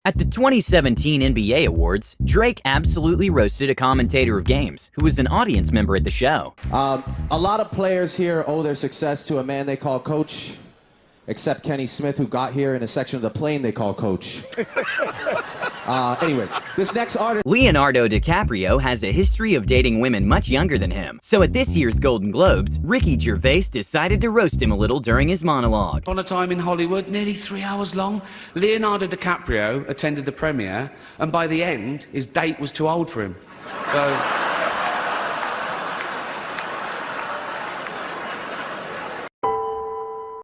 At the 2017 NBA Awards, Drake absolutely roasted a commentator of games who was an audience member at the show. A lot of players here owe their success to a man they call Coach, except Kenny Smith, who got here in a section of the plane they call Coach. Anyway, this next artist... Leonardo DiCaprio has a history of dating women much younger than him, so at this year's Golden Globes, Ricky Gervais decided to roast him a little during his monologue. On a time in Hollywood, nearly 3 hours long, Leonardo DiCaprio attended the premiere, and by the end, his date was too old for him. So...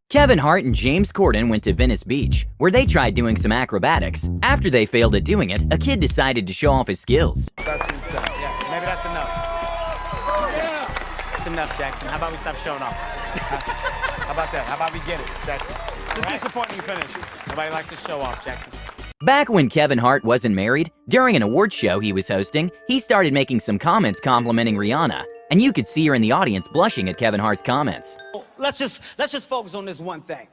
Kevin Hart and James Corden went to Venice Beach, where they tried doing some acrobatics. After they failed at doing it, a kid decided to show off his skills. That's insane. Yeah, maybe that's enough. Yeah. That's enough, Jackson. How about we stop showing off? How about that? How about we get it, Jackson? It's a disappointing finish. Nobody likes to show off, Jackson. Back when Kevin Hart wasn't married, during an award show he was hosting, he started making some comments complimenting Rihanna, and you could see her in the audience blushing at Kevin Hart's comments. Let's just focus on this one thing.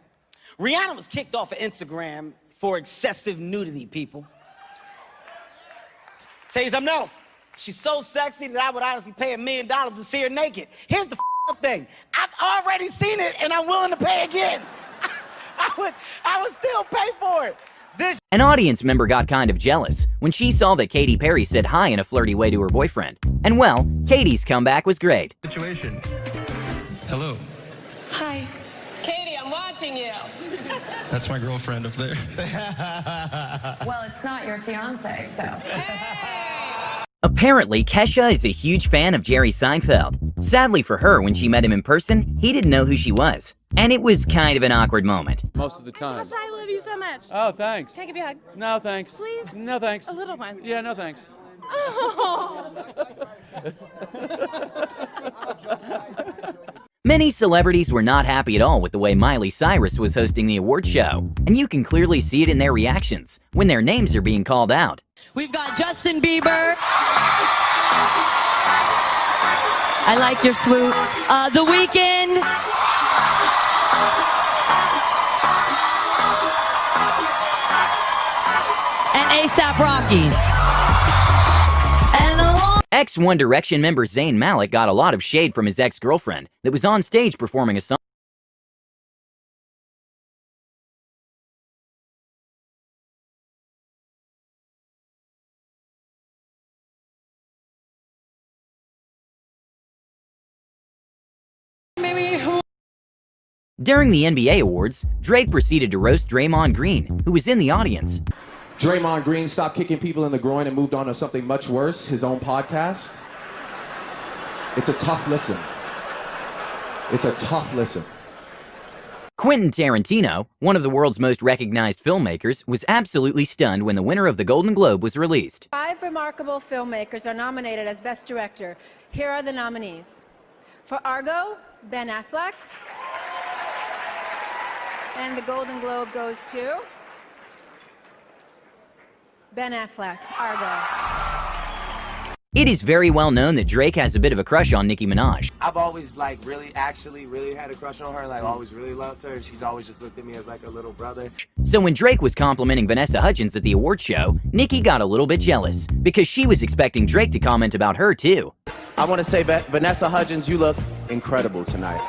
Rihanna was kicked off of Instagram for excessive nudity, people. Tell you something else. She's so sexy that I would honestly pay $1 million to see her naked. Here's the thing. I've already seen it and I'm willing to pay again. I would still pay for it. An audience member got kind of jealous when she saw that Katy Perry said hi in a flirty way to her boyfriend. And well, Katy's comeback was great. Situation. Hello. Hi. Katie, I'm watching you. That's my girlfriend up there. Well, it's not your fiance, so. Hey! Apparently, Kesha is a huge fan of Jerry Seinfeld. Sadly for her, when she met him in person, he didn't know who she was. And it was kind of an awkward moment. Most of the time. Kesha, I love you so much. Oh, thanks. Can I give you a hug? No, thanks. Please? No, thanks. A little one. Yeah, no, thanks. Oh. Many celebrities were not happy at all with the way Miley Cyrus was hosting the award show, and you can clearly see it in their reactions when their names are being called out. We've got Justin Bieber. I like your swoop. The Weeknd. And A$AP Rocky. Ex-One Direction member Zayn Malik got a lot of shade from his ex-girlfriend that was on stage performing a song. During the NBA Awards, Drake proceeded to roast Draymond Green, who was in the audience. Draymond Green stopped kicking people in the groin and moved on to something much worse, his own podcast. It's a tough listen. It's a tough listen. Quentin Tarantino, one of the world's most recognized filmmakers, was absolutely stunned when the winner of the Golden Globe was released. 5 remarkable filmmakers are nominated as Best Director. Here are the nominees. For Argo, Ben Affleck. And the Golden Globe goes to Ben Affleck, Argo. It is very well known that Drake has a bit of a crush on Nicki Minaj. I've always, really had a crush on her, always really loved her. She's always just looked at me as like a little brother. So when Drake was complimenting Vanessa Hudgens at the award show, Nicki got a little bit jealous because she was expecting Drake to comment about her too. I want to say, Vanessa Hudgens, you look incredible tonight.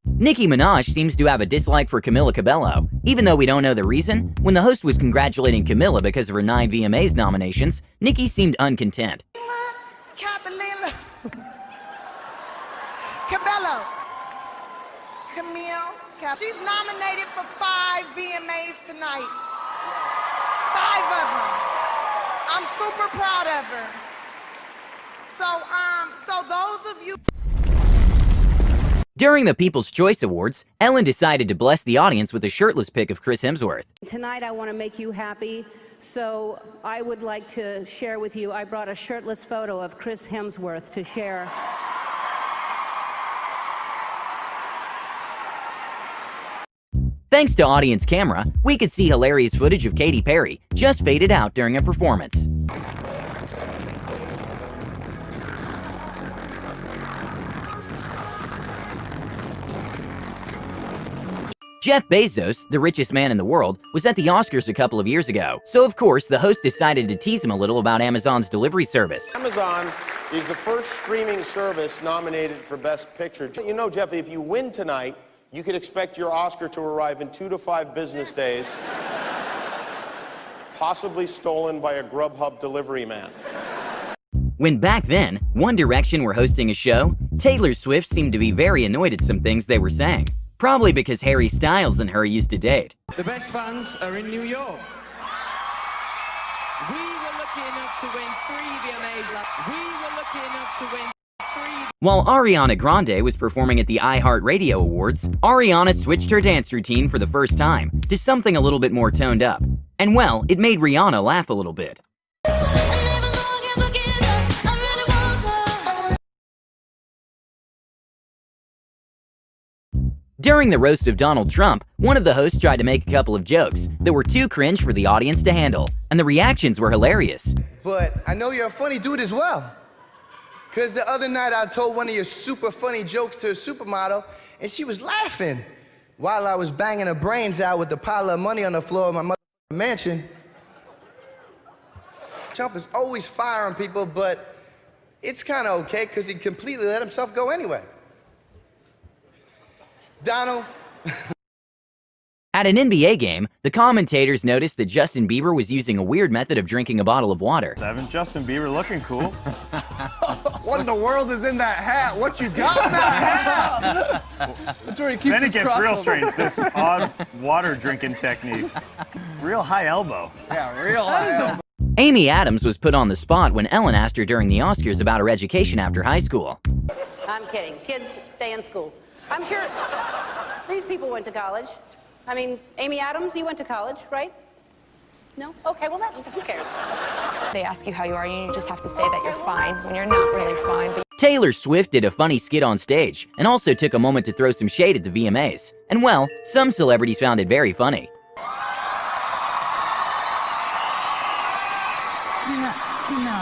Nicki Minaj seems to have a dislike for Camila Cabello. Even though we don't know the reason, when the host was congratulating Camila because of her 9 VMAs nominations, Nicki seemed uncontent. Cabello. Camille. She's nominated for 5 VMAs tonight. 5 of them. I'm super proud of her. So those of you... During the People's Choice Awards, Ellen decided to bless the audience with a shirtless pic of Chris Hemsworth. Tonight I want to make you happy, so I would like to share with you, I brought a shirtless photo of Chris Hemsworth to share. Thanks to Audience Camera, we could see hilarious footage of Katy Perry just faded out during a performance. Jeff Bezos, the richest man in the world, was at the Oscars a couple of years ago, so of course the host decided to tease him a little about Amazon's delivery service. Amazon is the first streaming service nominated for Best Picture. You know, Jeff, if you win tonight, you could expect your Oscar to arrive in 2 to 5 business days, possibly stolen by a Grubhub delivery man. When back then, One Direction were hosting a show, Taylor Swift seemed to be very annoyed at some things they were saying. Probably because Harry Styles and her used to date. The best fans are in New York. We were lucky enough to win 3 VMAs. We were lucky enough to win 3. While Ariana Grande was performing at the iHeartRadio Awards, Ariana switched her dance routine for the first time to something a little bit more toned up. And well, it made Rihanna laugh a little bit. During the roast of Donald Trump, one of the hosts tried to make a couple of jokes that were too cringe for the audience to handle, and the reactions were hilarious. But I know you're a funny dude as well. Because the other night I told one of your super funny jokes to a supermodel, and she was laughing while I was banging her brains out with a pile of money on the floor of my motherfucking mansion. Trump is always firing people, but it's kind of okay because he completely let himself go anyway. Donald. At an NBA game, the commentators noticed that Justin Bieber was using a weird method of drinking a bottle of water. Justin Bieber looking cool. What in the world is in that hat? What you got in that hat? That's where he keeps his crossover. Then it gets real strange, this odd water drinking technique. Real high elbow. Yeah, real high elbow. Amy Adams was put on the spot when Ellen asked her during the Oscars about her education after high school. I'm kidding. Kids stay in school. I'm sure these people went to college. I mean, Amy Adams, you went to college, right? No? Okay, well, who cares? They ask you how you are, and you just have to say that you're fine when you're not really fine. But Taylor Swift did a funny skit on stage and also took a moment to throw some shade at the VMAs. And well, some celebrities found it very funny. no.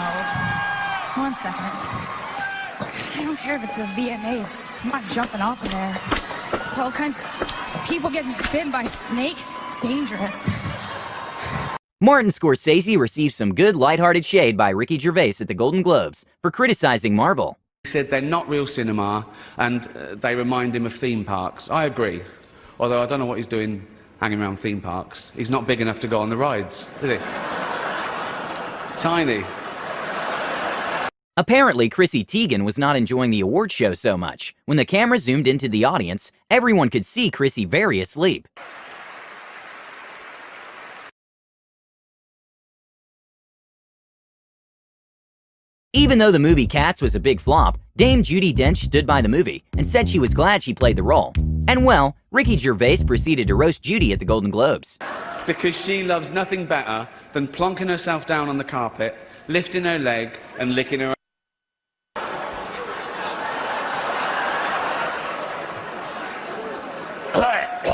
1 second. I don't care if it's the VMAs. I'm not jumping off of there. There's all kinds of people getting bitten by snakes. Dangerous. Martin Scorsese received some good lighthearted shade by Ricky Gervais at the Golden Globes for criticizing Marvel. He said they're not real cinema and they remind him of theme parks. I agree. Although I don't know what he's doing hanging around theme parks. He's not big enough to go on the rides, is he? It's tiny. Apparently, Chrissy Teigen was not enjoying the award show so much. When the camera zoomed into the audience, everyone could see Chrissy very asleep. Even though the movie Cats was a big flop, Dame Judi Dench stood by the movie and said she was glad she played the role. And well, Ricky Gervais proceeded to roast Judy at the Golden Globes. Because she loves nothing better than plonking herself down on the carpet, lifting her leg and licking her.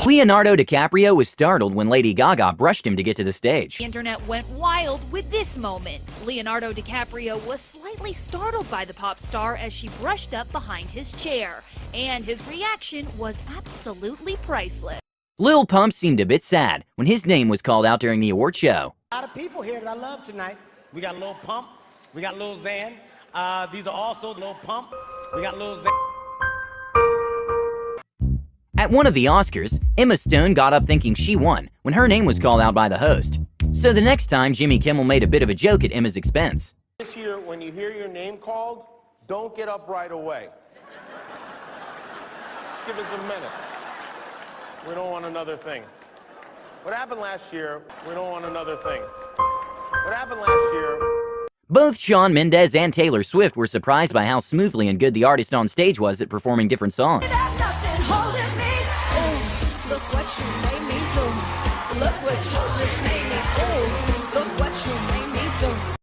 Leonardo DiCaprio was startled when Lady Gaga brushed him to get to the stage. The internet went wild with this moment. Leonardo DiCaprio was slightly startled by the pop star as she brushed up behind his chair, and his reaction was absolutely priceless. Lil Pump seemed a bit sad when his name was called out during the award show. A lot of people here that I love tonight. We got Lil Pump, we got Lil Xan. These are also Lil Pump, we got Lil Xan. At one of the Oscars, Emma Stone got up thinking she won when her name was called out by the host. So the next time, Jimmy Kimmel made a bit of a joke at Emma's expense. This year, when you hear your name called, don't get up right away. Just give us a minute. We don't want another thing. What happened last year, we don't want another thing. What happened last year... Both Shawn Mendes and Taylor Swift were surprised by how smoothly and good the artist on stage was at performing different songs. look what you made me do. Look what you just made me do. Look what you made me do.